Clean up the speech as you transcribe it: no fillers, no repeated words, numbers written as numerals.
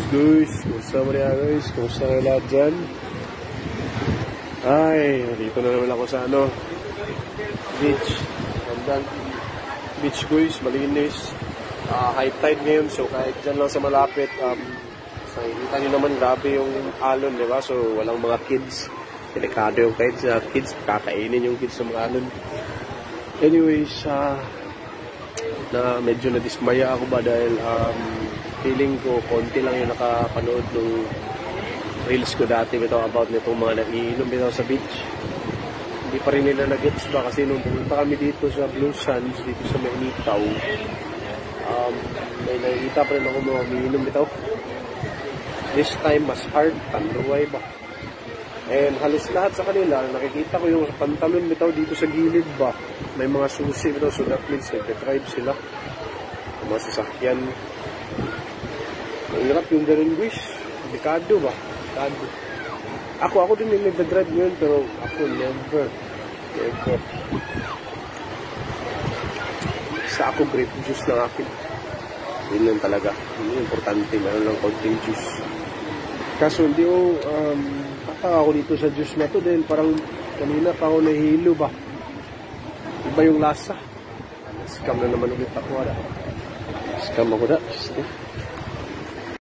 Guys, kumusta mo niya guys? Kumusta kayo lahat dyan? Ay, dito na naman ako sa beach. Gandang beach guys, malinis. High tide ngayon, so kahit dyan lang sa malapit, nakikita nyo naman grabe yung alon, di ba? So walang mga kids. Delikado yung kahit sa kids, kakainin yung kids sa mga alon. Anyways, na medyo nadismaya ako ba dahil feeling ko konti lang yung nakapanood ng reels ko dati about nitong mga nag-iinom bitaw sa beach. Hindi pa rin nila nag-gets ba kasi nung pumunta kami dito sa Blue Sands, dito sa Maynitaw, may nakikita pa rin ako mga umiinom bitaw. This time mas hard, tanduay ba? And halos lahat sa kanila, nakikita ko yung pantalon bitaw dito sa gilid ba. May mga susi bitaw, so that means nagte-drive sila. Mga sasakyan. Mahirap yung ganun guys. Delikado ba? Delikado. Ako din yung nagda-drive ngayon, pero ako never. Sa ako grape juice lang akin. Yun lang talaga. Yun yung importante. Meron lang konting juice. Kaso hindi ko, tataka ako dito sa juice na to dahil parang kanina pa ako nahihilo ba? Iba yung lasa. Scam na naman ulit ako. Scam ako da.